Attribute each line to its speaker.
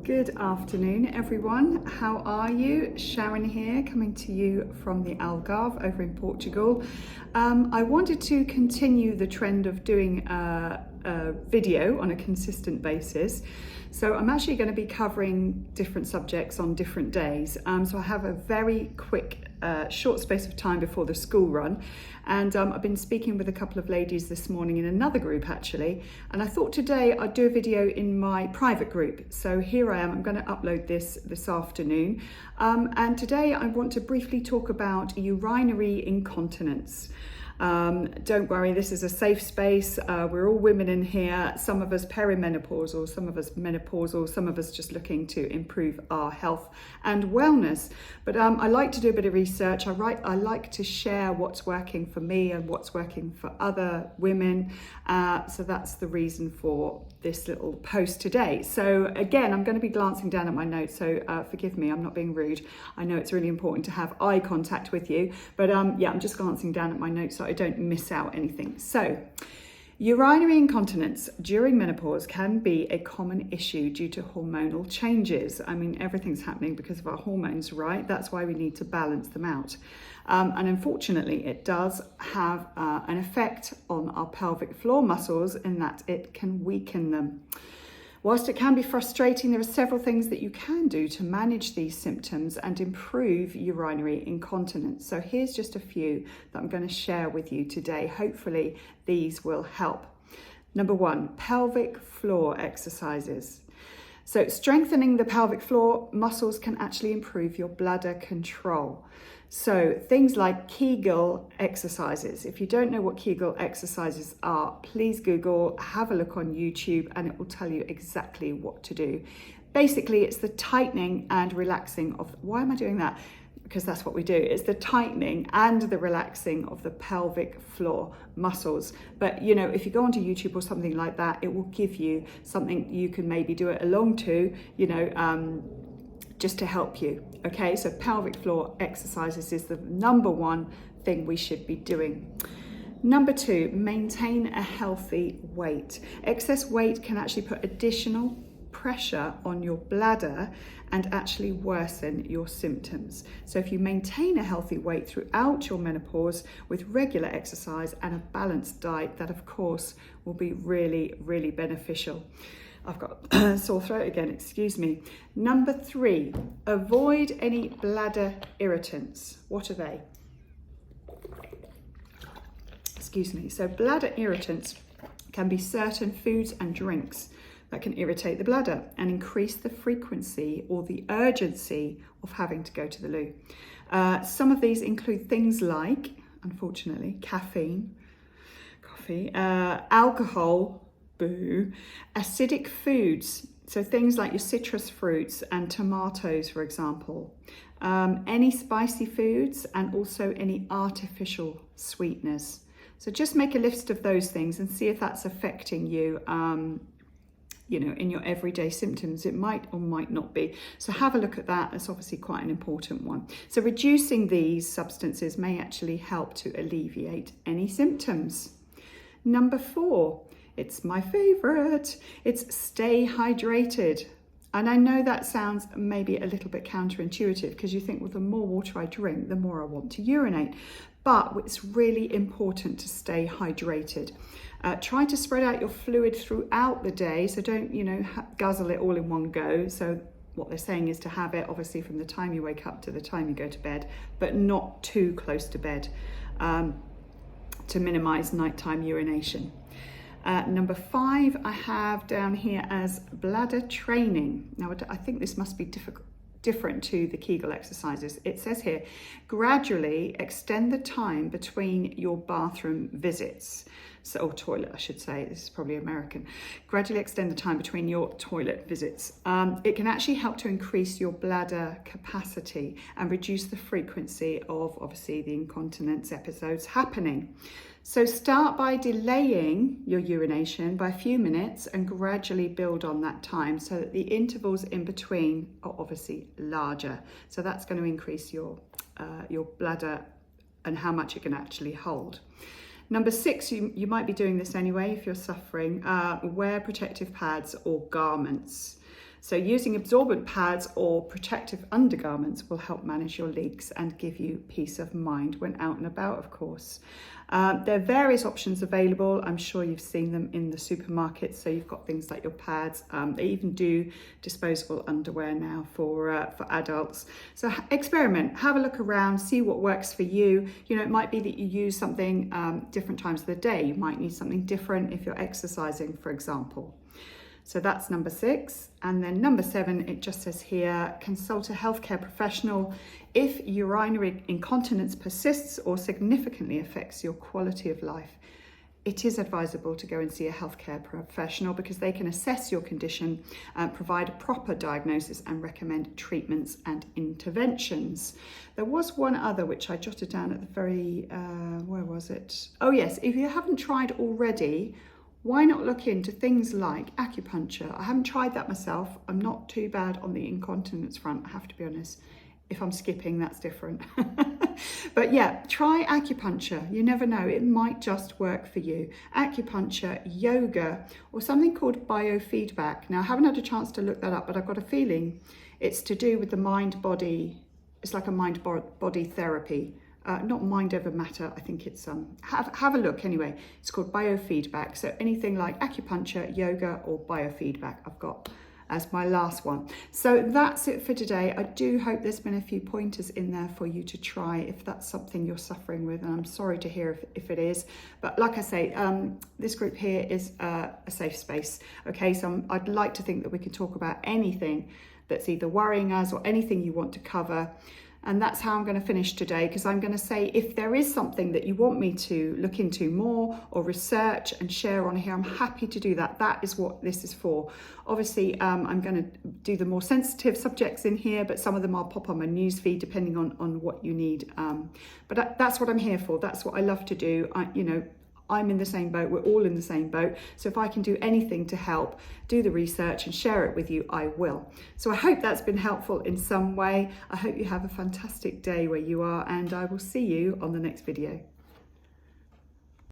Speaker 1: Good afternoon, everyone. How are you? Sharon here, coming to you from the Algarve over in Portugal. I wanted to continue the trend of doing a video on a consistent basis. So I'm actually going to be covering different subjects on different days. So I have a very quick, short space of time before the school run. And I've been speaking with a couple of ladies this morning in another group actually. And I thought today I'd do a video in my private group. So here I am, I'm going to upload this afternoon. And today I want to briefly talk about urinary incontinence. Don't worry, this is a safe space. We're all women in here, some of us perimenopausal, some of us menopausal, some of us just looking to improve our health and wellness. But I like to do a bit of research. I like to share what's working for me and what's working for other women. So that's the reason for this little post today. So again, I'm going to be glancing down at my notes, so forgive me, I'm not being rude. I know it's really important to have eye contact with you, but yeah, I'm just glancing down at my notes so I don't miss out anything. So, urinary incontinence during menopause can be a common issue due to hormonal changes. I mean, everything's happening because of our hormones, right? That's why we need to balance them out. And unfortunately, it does have an effect on our pelvic floor muscles in that it can weaken them. Whilst it can be frustrating, there are several things that you can do to manage these symptoms and improve urinary incontinence. So here's just a few that I'm going to share with you today. Hopefully these will help. Number one, pelvic floor exercises. So strengthening the pelvic floor muscles can actually improve your bladder control. So things like Kegel exercises. If you don't know what Kegel exercises are, please Google, have a look on YouTube, and it will tell you exactly what to do. Basically, it's the tightening and relaxing of, why am I doing that? Because that's what we do. It's the tightening and the relaxing of the pelvic floor muscles. But you know, if you go onto YouTube or something like that, it will give you something you can maybe do it along to, you know, just to help you. Okay, so pelvic floor exercises is the number one thing we should be doing. Number two, maintain a healthy weight. Excess weight can actually put additional pressure on your bladder and actually worsen your symptoms. So if you maintain a healthy weight throughout your menopause with regular exercise and a balanced diet, that of course will be really, really beneficial. I've got a sore throat again, excuse me. Number three, avoid any bladder irritants. What are they? Excuse me. So bladder irritants can be certain foods and drinks that can irritate the bladder and increase the frequency or the urgency of having to go to the loo. Some of these include things like, unfortunately, caffeine, coffee, alcohol, boo, acidic foods, so things like your citrus fruits and tomatoes, for example, any spicy foods, and also any artificial sweeteners. So just make a list of those things and see if that's affecting you, you know, in your everyday symptoms. It might or might not be. So have a look at that. That's obviously quite an important one. So reducing these substances may actually help to alleviate any symptoms. Number four, it's my favorite. It's stay hydrated. And I know that sounds maybe a little bit counterintuitive because you think, well, the more water I drink, the more I want to urinate. But it's really important to stay hydrated. Try to spread out your fluid throughout the day. So don't, you know, guzzle it all in one go. So what they're saying is to have it obviously from the time you wake up to the time you go to bed, but not too close to bed to minimize nighttime urination. Number five, I have down here as bladder training. Now, I think this must be different to the Kegel exercises. It says here, gradually extend the time between your bathroom visits. So, or toilet, I should say. This is probably American. Gradually extend the time between your toilet visits. It can actually help to increase your bladder capacity and reduce the frequency of, obviously, the incontinence episodes happening. So start by delaying your urination by a few minutes and gradually build on that time so that the intervals in between are obviously larger. So that's going to increase your bladder and how much it can actually hold. Number 6, you might be doing this anyway if you're suffering, wear protective pads or garments. So using absorbent pads or protective undergarments will help manage your leaks and give you peace of mind when out and about, of course. There are various options available. I'm sure you've seen them in the supermarkets. So you've got things like your pads. They even do disposable underwear now for adults. So experiment, have a look around, see what works for you. You know, it might be that you use something different times of the day. You might need something different if you're exercising, for example. So that's number 6. And then number 7, it just says here, consult a healthcare professional if urinary incontinence persists or significantly affects your quality of life. It is advisable to go and see a healthcare professional because they can assess your condition, provide a proper diagnosis and recommend treatments and interventions. There was one other which I jotted down at the very, where was it? Oh yes, if you haven't tried already, why not look into things like acupuncture? I haven't tried that myself. I'm not too bad on the incontinence front, I have to be honest. If I'm skipping, that's different. But yeah, try acupuncture. You never know, it might just work for you. Acupuncture, yoga, or something called biofeedback. Now, I haven't had a chance to look that up, but I've got a feeling it's to do with the mind-body. It's like a mind-body therapy. Not mind over matter, I think it's, have a look anyway. It's called biofeedback. So anything like acupuncture, yoga, or biofeedback, I've got as my last one. So that's it for today. I do hope there's been a few pointers in there for you to try if that's something you're suffering with, and I'm sorry to hear if it is. But like I say, this group here is a safe space. Okay, so I'd like to think that we can talk about anything that's either worrying us or anything you want to cover. And that's how I'm going to finish today, because I'm going to say if there is something that you want me to look into more or research and share on here, I'm happy to do that. That is what this is for. Obviously, I'm going to do the more sensitive subjects in here, but some of them I'll pop on my news feed depending on what you need. But that's what I'm here for. That's what I love to do. I'm in the same boat, we're all in the same boat. So if I can do anything to help, do the research and share it with you, I will. So I hope that's been helpful in some way. I hope you have a fantastic day where you are, and I will see you on the next video.